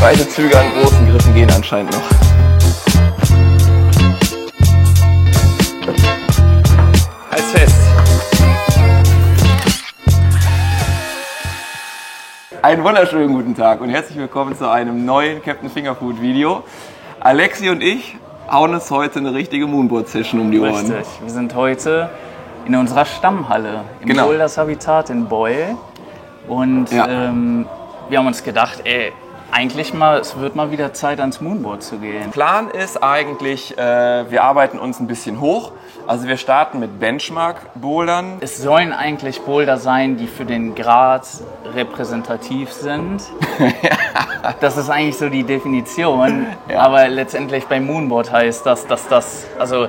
Zweite Züge an großen Griffen gehen anscheinend noch. Als fest. Einen wunderschönen guten Tag und herzlich willkommen zu einem neuen Captain Fingerfood Video. Alexi und ich hauen uns heute eine richtige Moonboard-Session um die Ohren. Richtig, wir sind heute in unserer Stammhalle im Boulders Habitat in Beuel und wir haben uns gedacht, eigentlich es wird mal wieder Zeit, ans Moonboard zu gehen. Plan ist eigentlich, wir arbeiten uns ein bisschen hoch. Also wir starten mit Benchmark-Bouldern. Es sollen eigentlich Boulder sein, die für den Grad repräsentativ sind. Das ist eigentlich so die Definition. Ja. Aber letztendlich beim Moonboard heißt das, also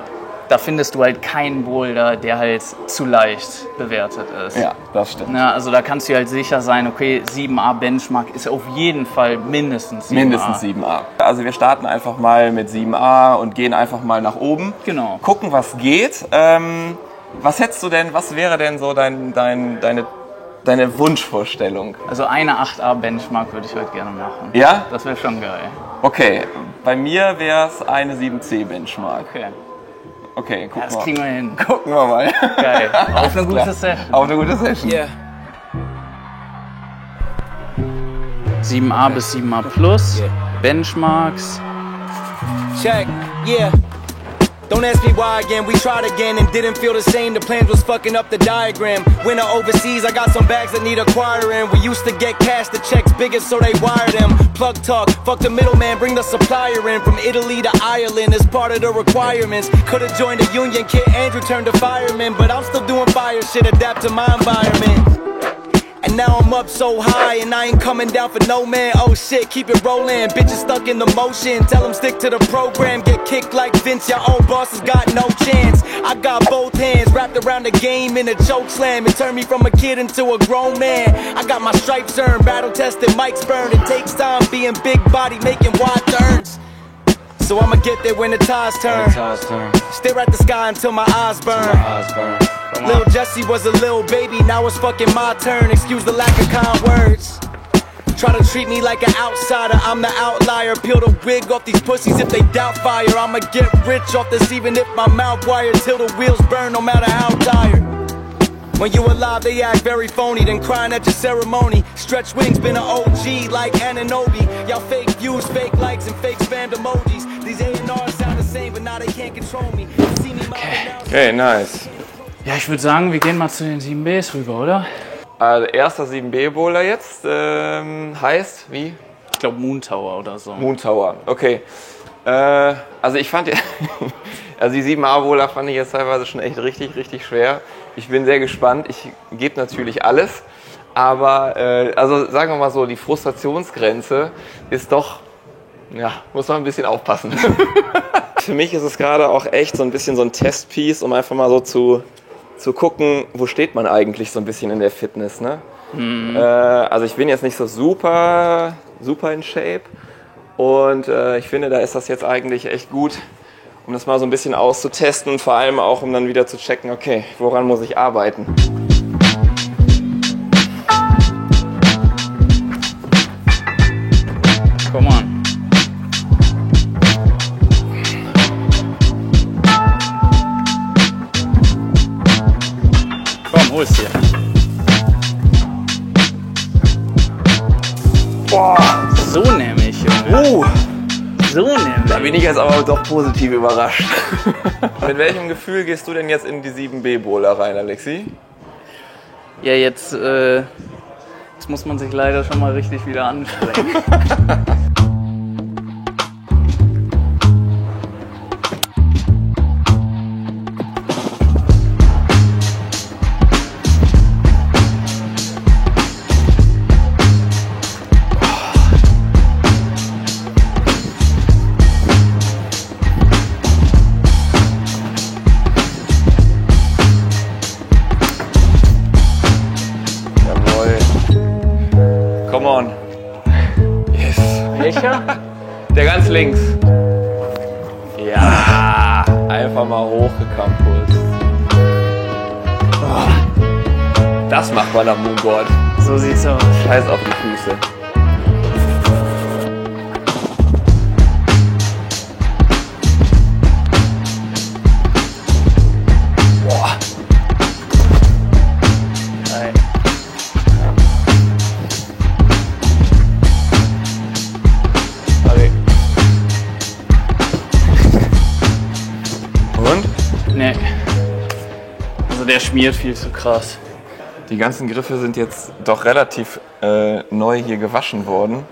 da findest du halt keinen Boulder, der halt zu leicht bewertet ist. Ja, das stimmt. Na, also da kannst du halt sicher sein, okay, 7A Benchmark ist auf jeden Fall mindestens 7A. Mindestens 7A. Also wir starten einfach mal mit 7A und gehen einfach mal nach oben. Genau. Gucken, was geht. Was hättest du denn, was wäre denn so deine Wunschvorstellung? Also eine 8A Benchmark würde ich heute gerne machen. Ja? Das wäre schon geil. Okay, bei mir wäre es eine 7C Benchmark. Okay, gucken das kriegen wir hin. Gucken wir mal. Geil. Auf eine gute Session. Auf eine gute Session. Yeah. 7A bis 7A Plus, Benchmarks. Check, yeah. Don't ask me why again, we tried again and didn't feel the same. The plans was fucking up the diagram. Winter overseas, I got some bags that need acquiring. We used to get cash, the checks bigger so they wire them. Plug talk, fuck the middleman, bring the supplier in. From Italy to Ireland as part of the requirements. Could've joined the union, Kid Andrew turned to fireman. But I'm still doing fire shit, adapt to my environment. And now I'm up so high and I ain't coming down for no man. Oh shit, keep it rolling, bitches stuck in the motion. Tell them stick to the program, get kicked like Vince. Your old boss has got no chance. I got both hands wrapped around the game in a choke slam. It turned me from a kid into a grown man. I got my stripes earned, battle tested, mics burned. It takes time being big body, making wide turns. So I'ma get there when the tides turn. Stare at the sky until my eyes burn. Lil Jesse was a little baby, now it's fucking my turn. Excuse the lack of kind words. Try to treat me like an outsider, I'm the outlier. Peel the wig off these pussies if they doubt fire. I'ma get rich off this even if my mouth wired. Till the wheels burn no matter how tired. When you alive they act very phony, then crying at your ceremony. Stretch wings been an OG like Ananobi. Y'all fake views, fake likes and fake spammed emojis. These A&Rs sound the same but now they can't control me. See me Okay, nice. Ja, ich würde sagen, wir gehen mal zu den 7Bs rüber, oder? Also erster 7B-Boulder jetzt heißt wie? Ich glaube Moon Tower oder so. Moon Tower, okay. Also ich fand also die 7A-Boulder fand ich jetzt teilweise schon echt richtig schwer. Ich bin sehr gespannt. Ich gebe natürlich alles, aber also sagen wir mal so, die Frustrationsgrenze ist doch, ja, muss man ein bisschen aufpassen. Für mich ist es gerade auch echt so ein bisschen so ein Testpiece, um einfach mal so zu gucken, wo steht man eigentlich so ein bisschen in der Fitness, ne? Also ich bin jetzt nicht so super in Shape und ich finde, da ist das jetzt eigentlich echt gut, um das mal so ein bisschen auszutesten und vor allem auch, um dann wieder zu checken, okay, woran muss ich arbeiten? Come on. Hol's dir. Boah, so nämlich, Junge. So nämlich. Da bin ich jetzt aber doch positiv überrascht. Mit welchem Gefühl gehst du denn jetzt in die 7B-Boulder rein, Alexi? Ja, jetzt muss man sich leider schon mal richtig wieder anstrengen. Come on. Yes. Welcher? Der ganz links. Ja, einfach mal hochgecampust. Oh, das macht man am Moonboard. So sieht's aus. Scheiß auf die Füße. schmiert viel zu krass. Die ganzen Griffe sind jetzt doch relativ neu hier gewaschen worden.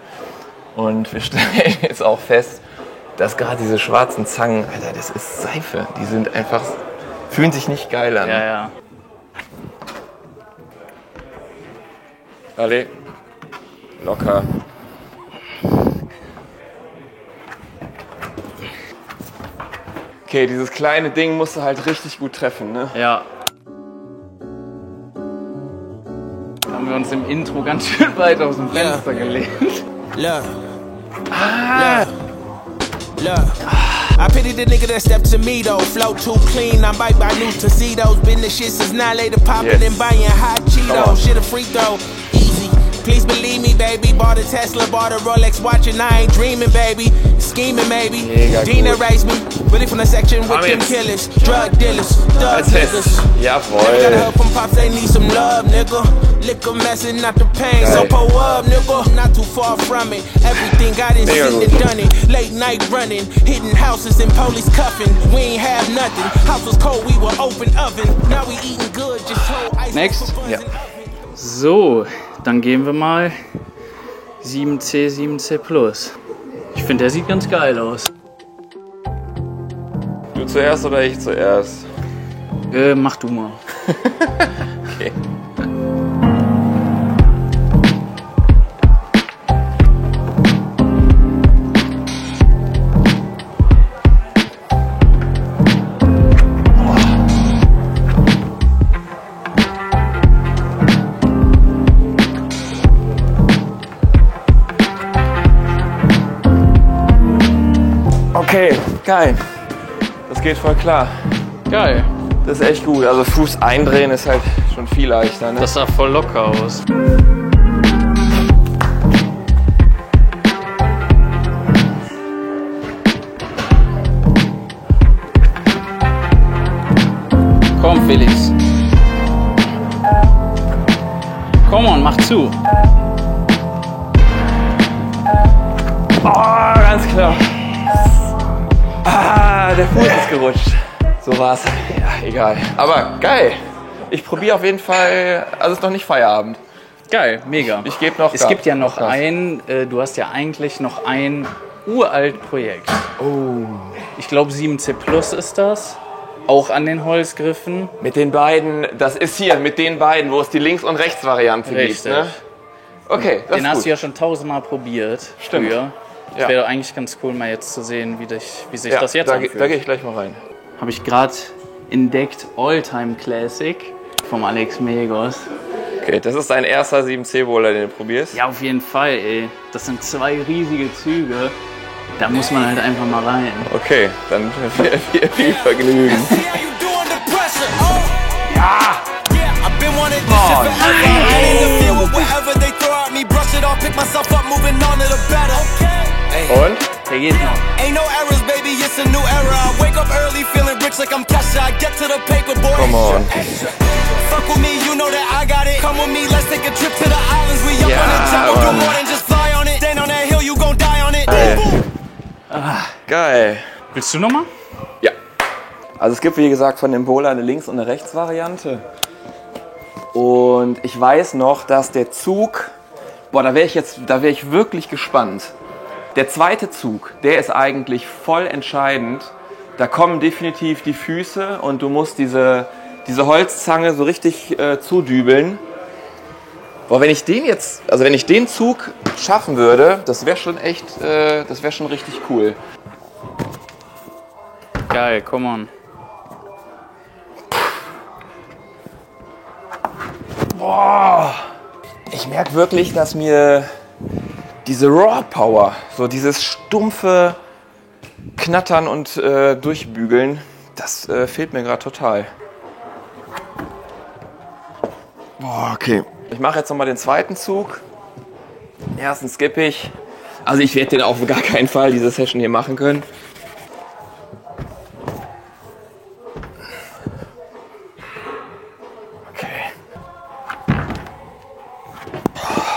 Und wir stellen jetzt auch fest, dass gerade diese schwarzen Zangen, Alter, das ist Seife. Die sind einfach, fühlen sich nicht geil an. Ja, ja. Alle locker. Okay, dieses kleine Ding musst du halt richtig gut treffen, ne? Ja. Haben wir uns im Intro ganz schön weit aus dem Fenster gelehnt. Look. Look. I pity the nigga that stepped to me though. Flow too clean, I'm bite by new tuxedos. Been the shit since now later popping and buying hot Cheetos. Shit a freak though. Easy. Please believe me, baby. Bought a Tesla, bought a Rolex watch, and I ain't dreaming, baby. Scheming, maybe. Dina raised me. Really from the section with them killers, drug dealers, thug niggas. Gotta help from pops, they need some love, nigga. Liquor messing out the pain, so pull up, nigga. Not too far from it. Everything got it, seen and done it. Late night running, hitting houses and police cuffing. We ain't have nothing. House was cold, we were open oven. Now we eating good, just hold ice. Next. Ja. So, dann gehen wir mal 7C, 7C Plus. Ich finde, der sieht ganz geil aus. Du zuerst oder ich zuerst? Mach du mal. Okay. Okay, geil. Das geht voll klar. Geil. Das ist echt gut. Also Fuß eindrehen ist halt schon viel leichter, ne? Das sah voll locker aus. Komm, Felix. Komm on, mach zu. Oh, ganz klar. Ah, der Fuß ist gerutscht. So war's. Ja, egal. Aber geil. Ich probiere auf jeden Fall. Also es ist noch nicht Feierabend. Geil, mega. Ich gebe noch Es Gas. gibt ja noch du hast ja eigentlich noch ein uralt Projekt. Oh. Ich glaube 7C Plus ist das. Auch an den Holzgriffen. Mit den beiden, das ist hier, mit den beiden, wo es die Links- und Rechts-Variante gibt. Richtig. Ne? Okay, das Den ist hast gut. du ja schon 1000-mal probiert. Stimmt. Früher. Ja. Wäre eigentlich ganz cool, mal jetzt zu sehen, wie sich Ja, das jetzt da anfühlt. gehe ich gleich mal rein. Habe ich gerade entdeckt, All-Time Classic vom Alex Megos. Okay, das ist dein erster 7C-Bowler, den du probierst. Ja, auf jeden Fall, ey. Das sind 2 riesige Züge. Da muss man halt einfach mal rein. Okay, dann viel Vergnügen. Ja! I've been wanting this shit forever. I ain't the feel with whatever they throw at me. Brush it off, pick myself up, moving on to the better. Und? Der geht noch. Ain't no errors, baby, it's a new era. I wake up early, feeling rich like I'm Kesha. I get to the paper, boy. Come on. Fuck with me, you know that I got it. Come with me, let's take a trip to the islands. We up on the jet, we'll do more than just fly on it. Stand on that hill, you gon' die on it. Geil. Willst du nochmal? Ja. Also es gibt, wie gesagt, von dem Bowler eine Links- und eine Rechts-Variante. Und ich weiß noch, dass der Zug, boah, da wäre ich wirklich gespannt. Der zweite Zug, der ist eigentlich voll entscheidend. Da kommen definitiv die Füße und du musst diese Holzzange so richtig zudübeln. Boah, wenn ich den Zug schaffen würde, das wäre schon echt, das wäre schon richtig cool. Geil, come on. Boah, ich merke wirklich, dass mir diese Raw Power, so dieses stumpfe Knattern und Durchbügeln, das fehlt mir gerade total. Boah, okay. Ich mache jetzt nochmal den zweiten Zug. Den ersten skippe ich. Also ich werde den auf gar keinen Fall diese Session hier machen können.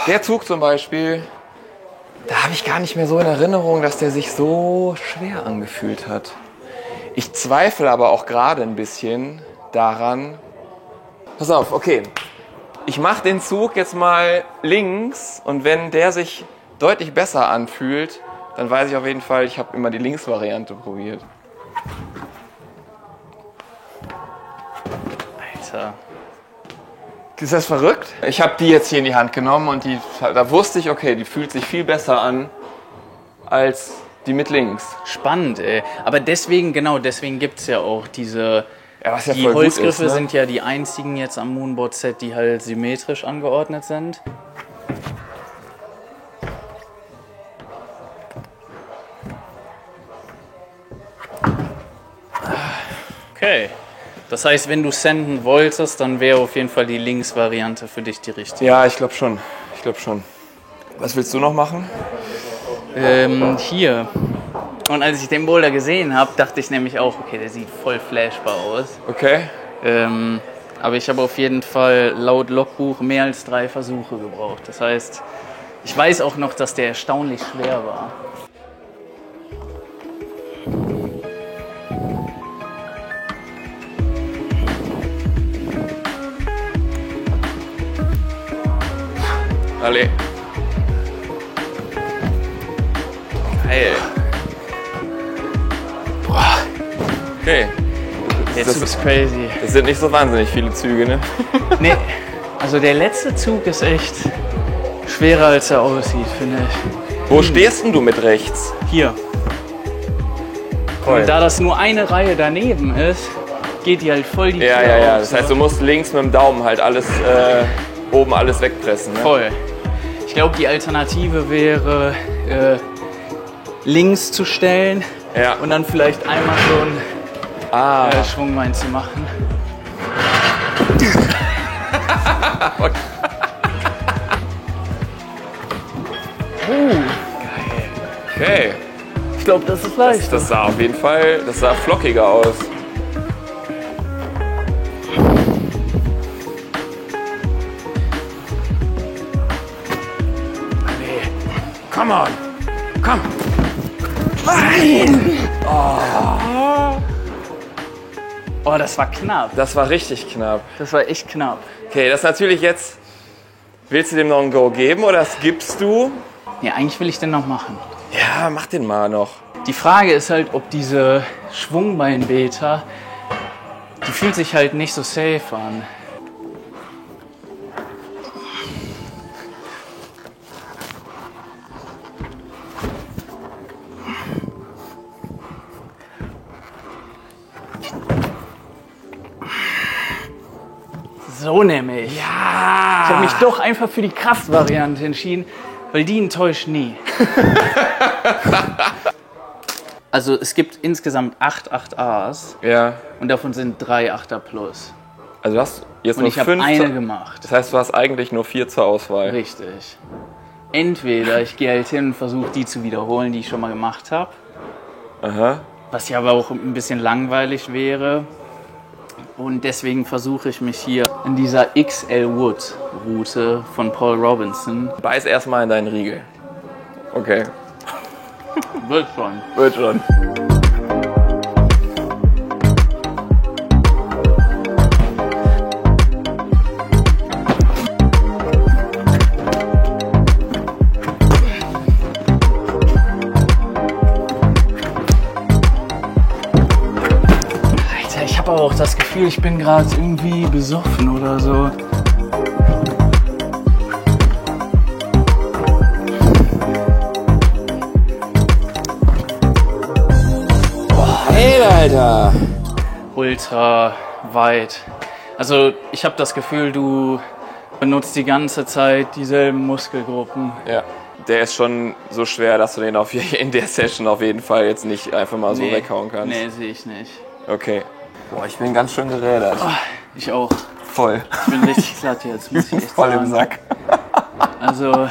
Der Zug zum Beispiel, da habe ich gar nicht mehr so in Erinnerung, dass der sich so schwer angefühlt hat. Ich zweifle aber auch gerade ein bisschen daran, pass auf, okay. Ich mache den Zug jetzt mal links und wenn der sich deutlich besser anfühlt, dann weiß ich auf jeden Fall, ich habe immer die Linksvariante probiert. Alter. Ist das verrückt? Ich habe die jetzt hier in die Hand genommen und da wusste ich, okay, die fühlt sich viel besser an als die mit links. Spannend, ey. Aber deswegen gibt es ja auch diese... Ja, was ja die voll gut Holzgriffe ist, ne? sind ja die einzigen jetzt am Moonboard-Set, die halt symmetrisch angeordnet sind. Okay. Das heißt, wenn du senden wolltest, dann wäre auf jeden Fall die Links-Variante für dich die richtige. Ja, ich glaube schon. Was willst du noch machen? Hier. Und als ich den Boulder gesehen habe, dachte ich nämlich auch, okay, der sieht voll flashbar aus. Okay. Aber ich habe auf jeden Fall laut Logbuch mehr als 3 Versuche gebraucht. Das heißt, ich weiß auch noch, dass der erstaunlich schwer war. Alle. Geil. Boah. Okay. Der Zug ist crazy. Das sind nicht so wahnsinnig viele Züge, ne? Nee, also der letzte Zug ist echt schwerer, als er aussieht, finde ich. Wo stehst denn du mit rechts? Hier. Voll. Und da das nur eine Reihe daneben ist, geht die halt voll die Tür Ja. auf, Das heißt, du musst links mit dem Daumen halt alles, oben alles wegpressen, ne? voll. Ich glaube, die Alternative wäre, links zu stellen Ja. und dann vielleicht einmal so einen Schwungbein zu machen. Okay. Ich glaube, das ist leicht. Das sah auf jeden Fall, das sah flockiger aus. Come on! Komm! Nein! Oh, das war knapp. Das war richtig knapp. Das war echt knapp. Okay, das ist natürlich jetzt... Willst du dem noch ein Go geben oder skippst du? Ja, eigentlich will ich den noch machen. Ja, mach den mal noch. Die Frage ist halt, ob diese Schwungbein-Beta, die fühlt sich halt nicht so safe an. So nämlich. Ja! Ich habe mich doch einfach für die Kraftvariante entschieden, weil die enttäuscht nie. Also es gibt insgesamt 8 8As Ja. und davon sind 3 8er plus. Also du hast jetzt Und nur ich habe 5. eine gemacht. Das heißt, du hast eigentlich nur 4 zur Auswahl. Richtig. Entweder ich gehe halt hin und versuche die zu wiederholen, die ich schon mal gemacht habe. Aha. Was ja aber auch ein bisschen langweilig wäre. Und deswegen versuche ich mich hier in dieser XL Wood Route von Paul Robinson. Beiß erstmal in deinen Riegel. Okay. Wird schon. Wird schon. Alter, ich habe aber auch das Gefühl, ich bin gerade irgendwie besoffen oder so. Hey, Alter! Ultra weit. Also ich habe das Gefühl, du benutzt die ganze Zeit dieselben Muskelgruppen. Ja. Der ist schon so schwer, dass du den in der Session auf jeden Fall jetzt nicht einfach mal so weghauen kannst. Nee, sehe ich nicht. Okay. Boah, ich bin ganz schön gerädert. Ich auch. Voll. Ich bin richtig glatt jetzt, muss ich echt Voll sagen. im Sack. Also,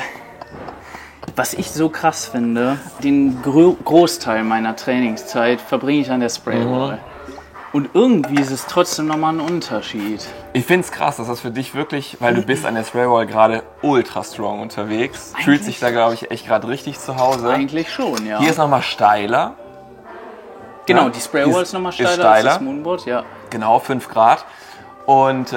was ich so krass finde, den Großteil meiner Trainingszeit verbringe ich an der Spraywall. Und irgendwie ist es trotzdem nochmal ein Unterschied. Ich find's krass, dass das für dich wirklich, weil du bist an der Spraywall gerade ultra strong unterwegs. Fühlt sich da, glaube ich, echt gerade richtig zu Hause. Eigentlich schon, ja. Hier ist nochmal steiler. Genau, Ja, die Spraywall ist nochmal steiler, als steiler. das Moonboard, ja. Genau, 5 Grad. Und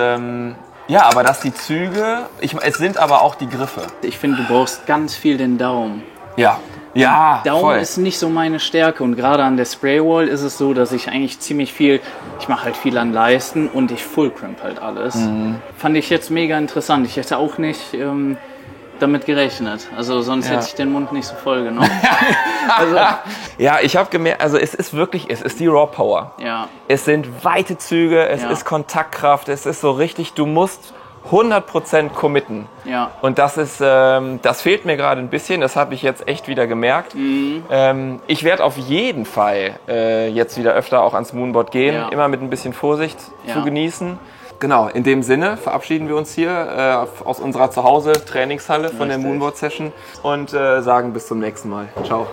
ja, aber dass die Züge, es sind aber auch die Griffe. Ich finde, du brauchst ganz viel den Daumen. Ja. Ja, Daumen voll. ist nicht so meine Stärke und gerade an der Spraywall ist es so, dass ich eigentlich ziemlich viel, ich mache halt viel an Leisten und ich fullcrimp halt alles. Fand ich jetzt mega interessant. Ich hätte auch nicht damit gerechnet. Also sonst hätte ich den Mund nicht so voll genommen. Also, ja, ich habe gemerkt, also es ist die Raw Power. ja. Es sind weite Züge, es Ja. ist Kontaktkraft, es ist so richtig, du musst 100% committen. Ja. Und das ist, das fehlt mir gerade ein bisschen, das habe ich jetzt echt wieder gemerkt. Ich werde auf jeden Fall jetzt wieder öfter auch ans Moonboard gehen, Ja. immer mit ein bisschen Vorsicht Ja. zu genießen. Genau, in dem Sinne verabschieden wir uns hier aus unserer Zuhause-Trainingshalle von der Richtig. Moonboard-Session und sagen bis zum nächsten Mal. Ciao.